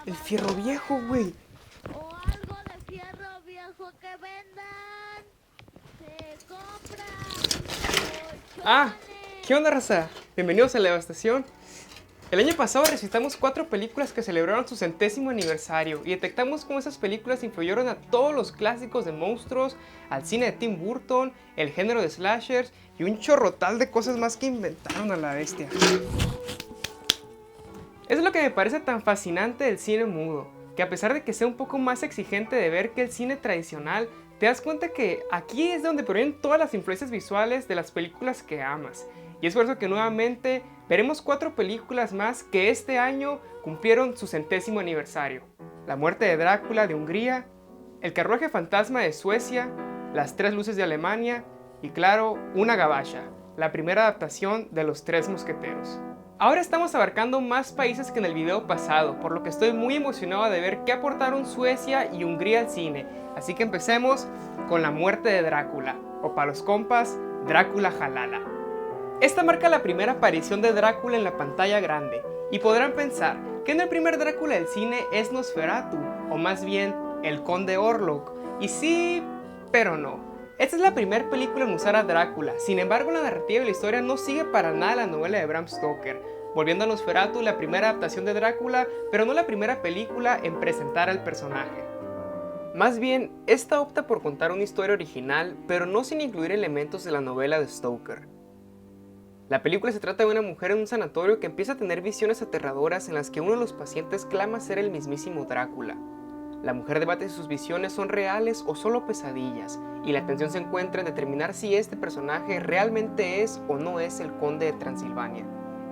El fierro viejo, güey. O algo de fierro viejo que vendan. Se compra Ah, ¿qué onda, colchones. raza? Bienvenidos a la Devastación. El año pasado recitamos 4 películas que celebraron su 100º aniversario y detectamos cómo esas películas influyeron a todos los clásicos de monstruos, al cine de Tim Burton, el género de slashers y un chorrotal de cosas más que inventaron a la bestia. Eso es lo que me parece tan fascinante del cine mudo, que a pesar de que sea un poco más exigente de ver que el cine tradicional, te das cuenta que aquí es donde provienen todas las influencias visuales de las películas que amas. Y es por eso que nuevamente veremos 4 películas más que este año cumplieron su 100º aniversario. La muerte de Drácula de Hungría, El carruaje fantasma de Suecia, Las tres luces de Alemania y claro, Una gabacha, la primera adaptación de Los Tres Mosqueteros. Ahora estamos abarcando más países que en el video pasado, por lo que estoy muy emocionado de ver qué aportaron Suecia y Hungría al cine. Así que empecemos con La muerte de Drácula, o para los compas, Drácula Jalala. Esta marca la primera aparición de Drácula en la pantalla grande, y podrán pensar que en el primer Drácula del cine es Nosferatu, o más bien el Conde Orlok. Y sí, pero no. Esta es la primera película en usar a Drácula, sin embargo la narrativa y la historia no sigue para nada la novela de Bram Stoker, volviendo a Nosferatu la primera adaptación de Drácula, pero no la primera película en presentar al personaje. Más bien, esta opta por contar una historia original, pero no sin incluir elementos de la novela de Stoker. La película se trata de una mujer en un sanatorio que empieza a tener visiones aterradoras en las que uno de los pacientes clama ser el mismísimo Drácula. La mujer debate si sus visiones son reales o solo pesadillas, y la atención se encuentra en determinar si este personaje realmente es o no es el conde de Transilvania.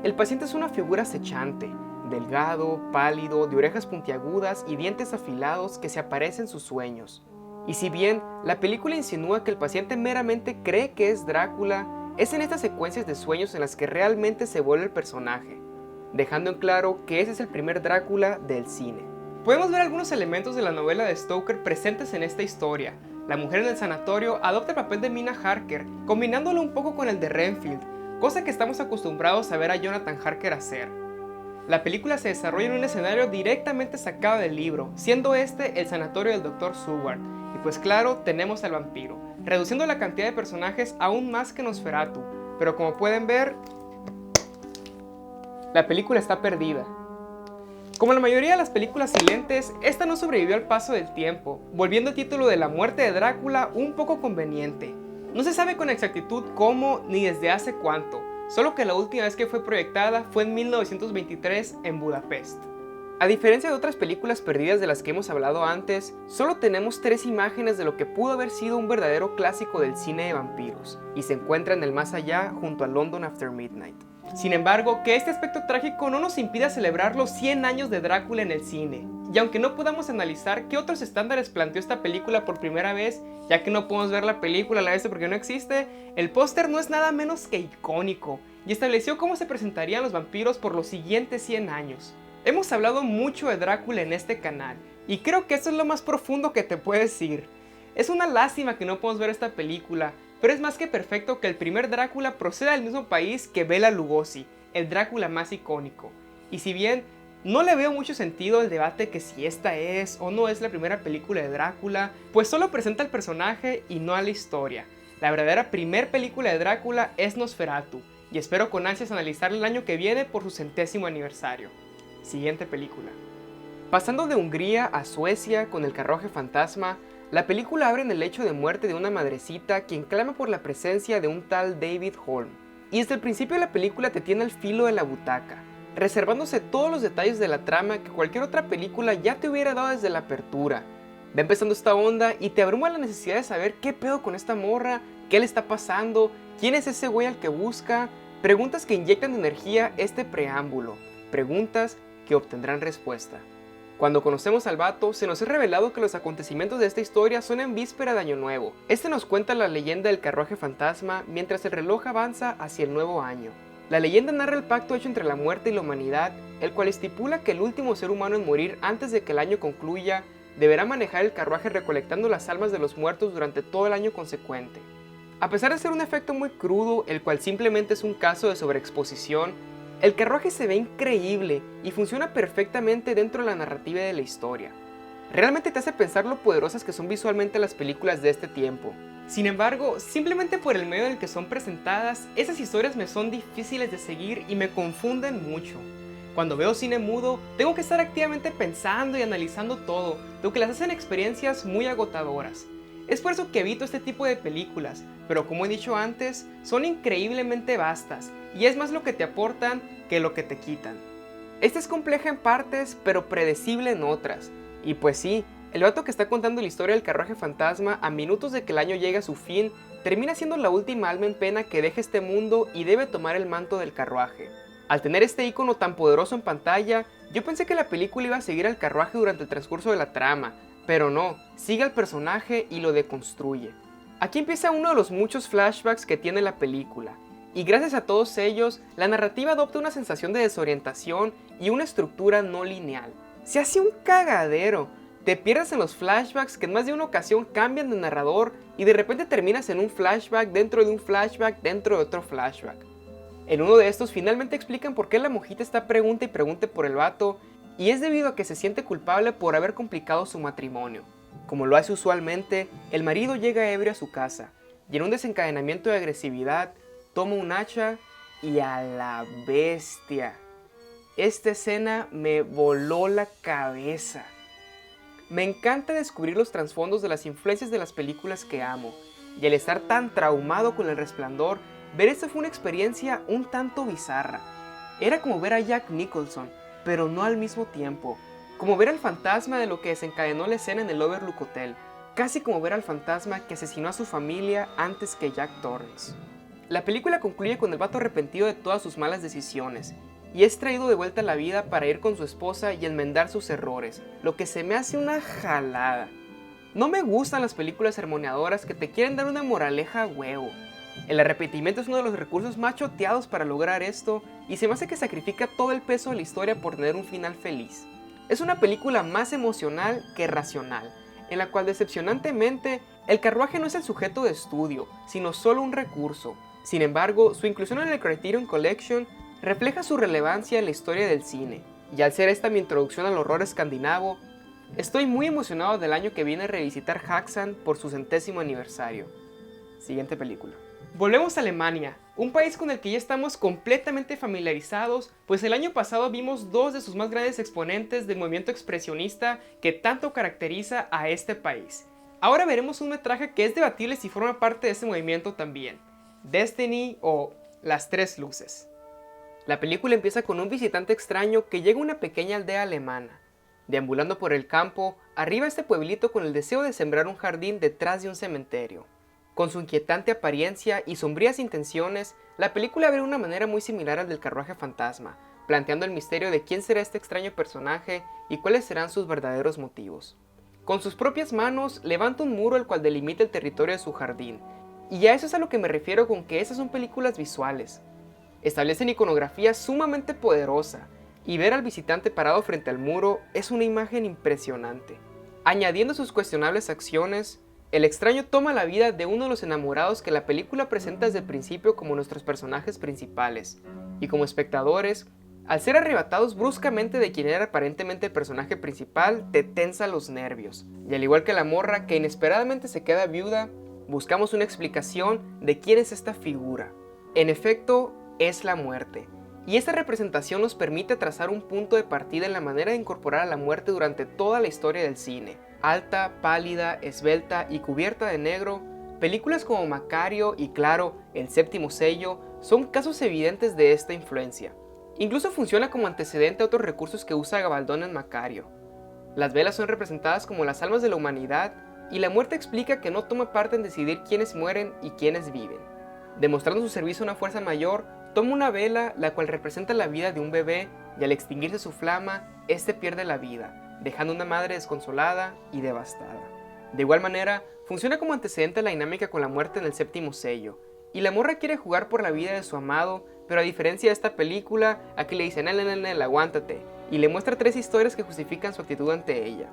El paciente es una figura acechante, delgado, pálido, de orejas puntiagudas y dientes afilados que se aparece en sus sueños. Y si bien la película insinúa que el paciente meramente cree que es Drácula, es en estas secuencias de sueños en las que realmente se vuelve el personaje, dejando en claro que ese es el primer Drácula del cine. Podemos ver algunos elementos de la novela de Stoker presentes en esta historia. La mujer en el sanatorio adopta el papel de Mina Harker, combinándolo un poco con el de Renfield, cosa que estamos acostumbrados a ver a Jonathan Harker hacer. La película se desarrolla en un escenario directamente sacado del libro, siendo este el sanatorio del Dr. Seward, y pues claro, tenemos al vampiro, reduciendo la cantidad de personajes aún más que Nosferatu, pero como pueden ver, la película está perdida. Como la mayoría de las películas silentes, esta no sobrevivió al paso del tiempo, volviendo el título de La muerte de Drácula un poco conveniente. No se sabe con exactitud cómo ni desde hace cuánto, solo que la última vez que fue proyectada fue en 1923 en Budapest. A diferencia de otras películas perdidas de las que hemos hablado antes, solo tenemos 3 imágenes de lo que pudo haber sido un verdadero clásico del cine de vampiros, y se encuentra en el más allá junto a London After Midnight. Sin embargo, que este aspecto trágico no nos impida celebrar los 100 años de Drácula en el cine. Y aunque no podamos analizar qué otros estándares planteó esta película por primera vez, ya que no podemos ver la película a la vez porque no existe, el póster no es nada menos que icónico, y estableció cómo se presentarían los vampiros por los siguientes 100 años. Hemos hablado mucho de Drácula en este canal, y creo que esto es lo más profundo que te puedo decir. Es una lástima que no podamos ver esta película, pero es más que perfecto que el primer Drácula proceda del mismo país que Bela Lugosi, el Drácula más icónico. Y si bien no le veo mucho sentido al debate que si esta es o no es la primera película de Drácula, pues solo presenta al personaje y no a la historia. La verdadera primer película de Drácula es Nosferatu, y espero con ansias analizarla el año que viene por su 100º aniversario. Siguiente película. Pasando de Hungría a Suecia con El carruaje fantasma, la película abre en el lecho de muerte de una madrecita quien clama por la presencia de un tal David Holm. Y desde el principio de la película te tiene al filo de la butaca, reservándose todos los detalles de la trama que cualquier otra película ya te hubiera dado desde la apertura. Va empezando esta onda y te abruma la necesidad de saber qué pedo con esta morra, qué le está pasando, quién es ese güey al que busca, preguntas que inyectan de energía este preámbulo, preguntas que obtendrán respuesta. Cuando conocemos al vato, se nos es revelado que los acontecimientos de esta historia son en víspera de Año Nuevo. Este nos cuenta la leyenda del carruaje fantasma mientras el reloj avanza hacia el nuevo año. La leyenda narra el pacto hecho entre la muerte y la humanidad, el cual estipula que el último ser humano en morir antes de que el año concluya deberá manejar el carruaje recolectando las almas de los muertos durante todo el año consecuente. A pesar de ser un efecto muy crudo, el cual simplemente es un caso de sobreexposición, El carruaje se ve increíble y funciona perfectamente dentro de la narrativa de la historia. Realmente te hace pensar lo poderosas que son visualmente las películas de este tiempo. Sin embargo, simplemente por el medio en el que son presentadas, esas historias me son difíciles de seguir y me confunden mucho. Cuando veo cine mudo, tengo que estar activamente pensando y analizando todo, lo que las hacen experiencias muy agotadoras. Es por eso que evito este tipo de películas, pero como he dicho antes, son increíblemente vastas, y es más lo que te aportan que lo que te quitan. Esta es compleja en partes, pero predecible en otras. Y pues sí, el vato que está contando la historia del carruaje fantasma a minutos de que el año llegue a su fin, termina siendo la última alma en pena que deja este mundo y debe tomar el manto del carruaje. Al tener este icono tan poderoso en pantalla, yo pensé que la película iba a seguir al carruaje durante el transcurso de la trama, pero no, sigue al personaje y lo deconstruye. Aquí empieza uno de los muchos flashbacks que tiene la película, y gracias a todos ellos, la narrativa adopta una sensación de desorientación y una estructura no lineal. Se hace un cagadero, te pierdes en los flashbacks que en más de una ocasión cambian de narrador y de repente terminas en un flashback dentro de un flashback dentro de otro flashback. En uno de estos finalmente explican por qué la monjita está pregunta y pregunte por el vato, y es debido a que se siente culpable por haber complicado su matrimonio. Como lo hace usualmente, el marido llega ebrio a su casa, y en un desencadenamiento de agresividad, toma un hacha y a la bestia. Esta escena me voló la cabeza. Me encanta descubrir los trasfondos de las influencias de las películas que amo, y al estar tan traumado con El Resplandor, ver esto fue una experiencia un tanto bizarra. Era como ver a Jack Nicholson, pero no al mismo tiempo. Como ver al fantasma de lo que desencadenó la escena en el Overlook Hotel. Casi como ver al fantasma que asesinó a su familia antes que Jack Torrance. La película concluye con el vato arrepentido de todas sus malas decisiones, y es traído de vuelta a la vida para ir con su esposa y enmendar sus errores, lo que se me hace una jalada. No me gustan las películas sermoneadoras que te quieren dar una moraleja a huevo. El arrepentimiento es uno de los recursos más choteados para lograr esto, y se me hace que sacrifica todo el peso de la historia por tener un final feliz. Es una película más emocional que racional, en la cual decepcionantemente el carruaje no es el sujeto de estudio, sino solo un recurso. Sin embargo, su inclusión en el Criterion Collection refleja su relevancia en la historia del cine, y al ser esta mi introducción al horror escandinavo, estoy muy emocionado del año que viene a revisitar Häxan por su 100º aniversario. Siguiente película. Volvemos a Alemania, un país con el que ya estamos completamente familiarizados, pues el año pasado vimos dos de sus más grandes exponentes del movimiento expresionista que tanto caracteriza a este país. Ahora veremos un metraje que es debatible si forma parte de este movimiento también, Destiny o Las Tres Luces. La película empieza con un visitante extraño que llega a una pequeña aldea alemana. Deambulando por el campo, arriba a este pueblito con el deseo de sembrar un jardín detrás de un cementerio. Con su inquietante apariencia y sombrías intenciones, la película abre de una manera muy similar al del carruaje fantasma, planteando el misterio de quién será este extraño personaje y cuáles serán sus verdaderos motivos. Con sus propias manos, levanta un muro el cual delimita el territorio de su jardín, y a eso es a lo que me refiero con que esas son películas visuales. Establecen iconografía sumamente poderosa, y ver al visitante parado frente al muro es una imagen impresionante. Añadiendo sus cuestionables acciones, el extraño toma la vida de uno de los enamorados que la película presenta desde el principio como nuestros personajes principales, y como espectadores, al ser arrebatados bruscamente de quien era aparentemente el personaje principal, te tensa los nervios, y al igual que la morra que inesperadamente se queda viuda, buscamos una explicación de quién es esta figura. En efecto, es la muerte, y esta representación nos permite trazar un punto de partida en la manera de incorporar a la muerte durante toda la historia del cine. Alta, pálida, esbelta y cubierta de negro, películas como Macario y claro, El Séptimo Sello son casos evidentes de esta influencia. Incluso funciona como antecedente a otros recursos que usa Gabaldón en Macario. Las velas son representadas como las almas de la humanidad y la muerte explica que no toma parte en decidir quiénes mueren y quiénes viven. Demostrando su servicio a una fuerza mayor, toma una vela la cual representa la vida de un bebé y al extinguirse su flama, este pierde la vida, dejando una madre desconsolada y devastada. De igual manera, funciona como antecedente a la dinámica con la muerte en El Séptimo Sello, y la morra quiere jugar por la vida de su amado, pero a diferencia de esta película, aquí le dicen nel, aguántate, y le muestra 3 historias que justifican su actitud ante ella.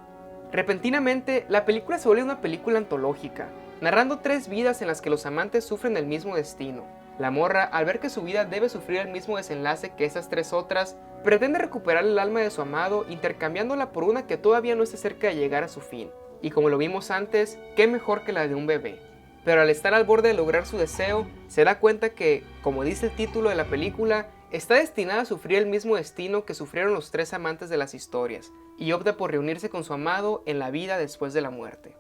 Repentinamente, la película se vuelve una película antológica, narrando 3 vidas en las que los amantes sufren el mismo destino. La morra, al ver que su vida debe sufrir el mismo desenlace que esas tres otras, pretende recuperar el alma de su amado intercambiándola por una que todavía no está cerca de llegar a su fin. Y como lo vimos antes, qué mejor que la de un bebé. Pero al estar al borde de lograr su deseo, se da cuenta que, como dice el título de la película, está destinada a sufrir el mismo destino que sufrieron los tres amantes de las historias, y opta por reunirse con su amado en la vida después de la muerte.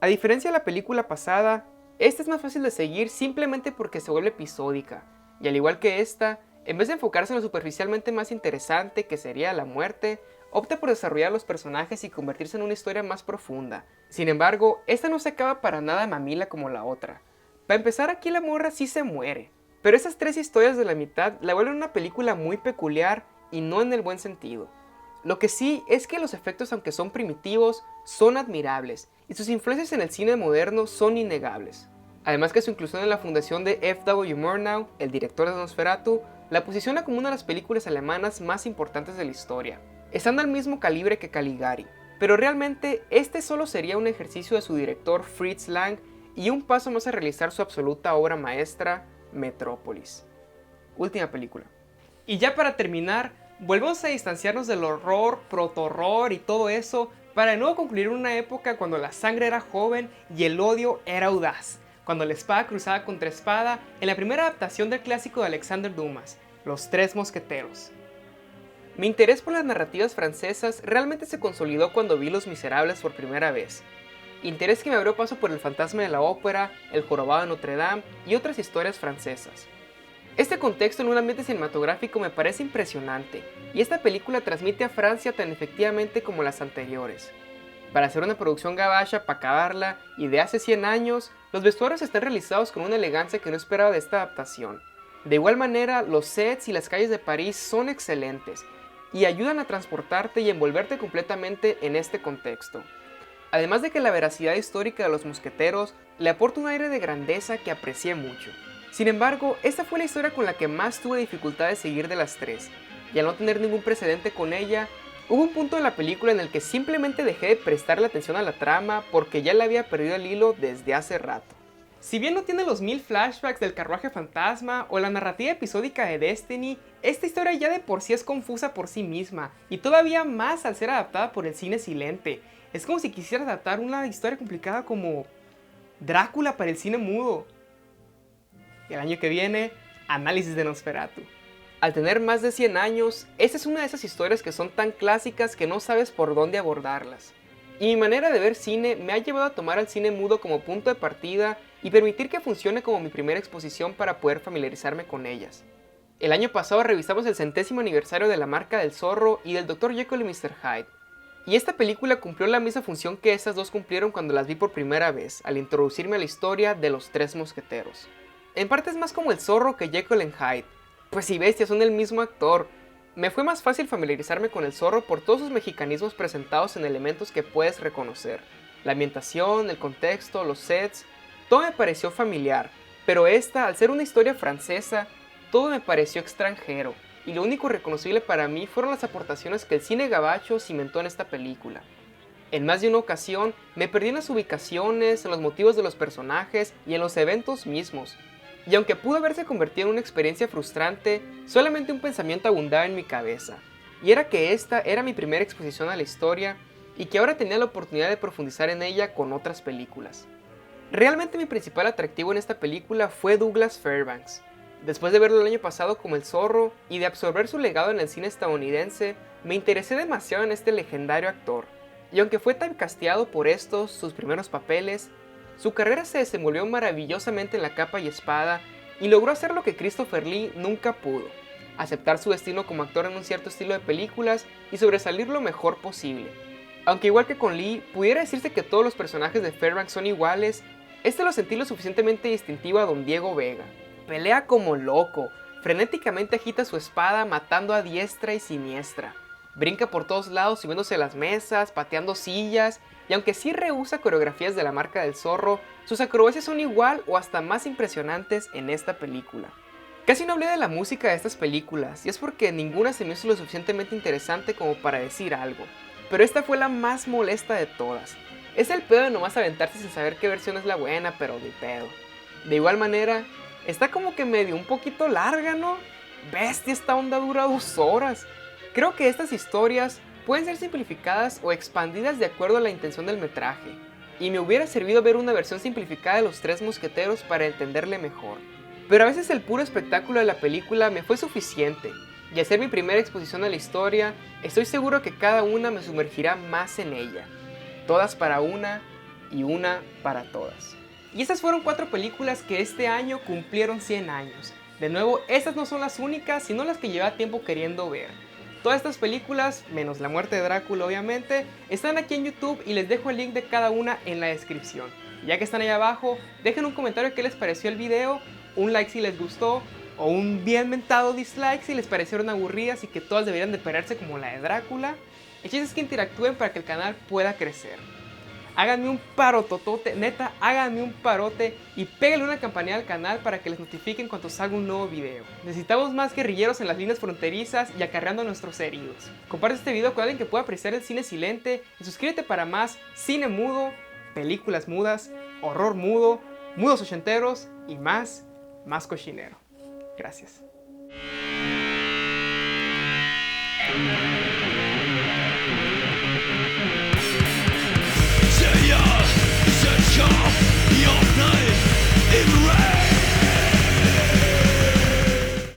A diferencia de la película pasada, esta es más fácil de seguir simplemente porque se vuelve episódica, y al igual que esta, en vez de enfocarse en lo superficialmente más interesante que sería la muerte, opta por desarrollar los personajes y convertirse en una historia más profunda. Sin embargo, esta no se acaba para nada mamila como la otra. Para empezar, aquí la morra sí se muere, pero esas tres historias de la mitad la vuelven una película muy peculiar y no en el buen sentido. Lo que sí es que los efectos, aunque son primitivos, son admirables y sus influencias en el cine moderno son innegables. Además que su inclusión en la fundación de F.W. Murnau, el director de Nosferatu, la posiciona como una de las películas alemanas más importantes de la historia, estando al mismo calibre que Caligari. Pero realmente este solo sería un ejercicio de su director Fritz Lang y un paso más a realizar su absoluta obra maestra, Metrópolis. Última película. Y ya para terminar, volvemos a distanciarnos del horror, proto-horror y todo eso, para de nuevo concluir una época cuando la sangre era joven y el odio era audaz, cuando la espada cruzaba contra espada en la primera adaptación del clásico de Alexander Dumas, Los Tres Mosqueteros. Mi interés por las narrativas francesas realmente se consolidó cuando vi Los Miserables por primera vez. Interés que me abrió paso por El Fantasma de la Ópera, El Jorobado de Notre Dame y otras historias francesas. Este contexto en un ambiente cinematográfico me parece impresionante, y esta película transmite a Francia tan efectivamente como las anteriores. Para hacer una producción gabacha para acabarla y de hace 100 años, los vestuarios están realizados con una elegancia que no esperaba de esta adaptación. De igual manera, los sets y las calles de París son excelentes, y ayudan a transportarte y envolverte completamente en este contexto. Además de que la veracidad histórica de los mosqueteros le aporta un aire de grandeza que aprecié mucho. Sin embargo, esta fue la historia con la que más tuve dificultad de seguir de las tres, y al no tener ningún precedente con ella, hubo un punto de la película en el que simplemente dejé de prestarle atención a la trama porque ya le había perdido el hilo desde hace rato. Si bien no tiene los 1000 flashbacks del carruaje fantasma o la narrativa episódica de Destiny, esta historia ya de por sí es confusa por sí misma, y todavía más al ser adaptada por el cine silente. Es como si quisieras adaptar una historia complicada como Drácula para el cine mudo. Y el año que viene, análisis de Nosferatu. Al tener más de 100 años, esta es una de esas historias que son tan clásicas que no sabes por dónde abordarlas. Y mi manera de ver cine me ha llevado a tomar al cine mudo como punto de partida y permitir que funcione como mi primera exposición para poder familiarizarme con ellas. El año pasado revisamos el 100º aniversario de La Marca del Zorro y del Dr. Jekyll y Mr. Hyde. Y esta película cumplió la misma función que estas dos cumplieron cuando las vi por primera vez, al introducirme a la historia de los tres mosqueteros. En parte es más como el zorro que Jekyll en Hyde, pues si bestia son el mismo actor. Me fue más fácil familiarizarme con el zorro por todos sus mexicanismos presentados en elementos que puedes reconocer. La ambientación, el contexto, los sets, todo me pareció familiar, pero esta, al ser una historia francesa, todo me pareció extranjero, y lo único reconocible para mí fueron las aportaciones que el cine gabacho cimentó en esta película. En más de una ocasión, me perdí en las ubicaciones, en los motivos de los personajes y en los eventos mismos. Y aunque pudo haberse convertido en una experiencia frustrante, solamente un pensamiento abundaba en mi cabeza, y era que esta era mi primera exposición a la historia y que ahora tenía la oportunidad de profundizar en ella con otras películas. Realmente mi principal atractivo en esta película fue Douglas Fairbanks. Después de verlo el año pasado como El Zorro y de absorber su legado en el cine estadounidense, me interesé demasiado en este legendario actor, y aunque fue typecasteado por estos, sus primeros papeles, su carrera se desenvolvió maravillosamente en la capa y espada y logró hacer lo que Christopher Lee nunca pudo: aceptar su destino como actor en un cierto estilo de películas y sobresalir lo mejor posible. Aunque igual que con Lee, pudiera decirse que todos los personajes de Fairbanks son iguales, este lo sentí lo suficientemente distintivo a Don Diego Vega. Pelea como loco, frenéticamente agita su espada matando a diestra y siniestra. Brinca por todos lados subiéndose a las mesas, pateando sillas, y aunque sí rehúsa coreografías de La Marca del Zorro, sus acrobacias son igual o hasta más impresionantes en esta película. Casi no hablé de la música de estas películas, y es porque ninguna se me hizo lo suficientemente interesante como para decir algo, pero esta fue la más molesta de todas. Es el pedo de nomás aventarse sin saber qué versión es la buena, pero de pedo. De igual manera, Está como que medio un poquito larga, ¿no? Bestia, esta onda dura 2 horas. Creo que estas historias pueden ser simplificadas o expandidas de acuerdo a la intención del metraje, y me hubiera servido ver una versión simplificada de Los Tres Mosqueteros para entenderle mejor. Pero a veces el puro espectáculo de la película me fue suficiente, y al ser mi primera exposición a la historia, estoy seguro que cada una me sumergirá más en ella. Todas para una y una para todas. Y estas fueron 4 películas que este año cumplieron 100 años. De nuevo, estas no son las únicas, sino las que lleva tiempo queriendo ver. Todas estas películas, menos La Muerte de Drácula obviamente, están aquí en YouTube y les dejo el link de cada una en la descripción. Ya que están ahí abajo, dejen un comentario qué les pareció el video, un like si les gustó, o un bien mentado dislike si les parecieron aburridas y que todas deberían de pararse como la de Drácula. El chiste es que interactúen para que el canal pueda crecer. Háganme un parototote, neta, háganme un parote y péguenle una campanita al canal para que les notifiquen cuando salga un nuevo video. Necesitamos más guerrilleros en las líneas fronterizas y acarreando a nuestros heridos. Comparte este video con alguien que pueda apreciar el cine silente y suscríbete para más cine mudo, películas mudas, horror mudo, mudos ochenteros y más cochinero. Gracias. Say yeah,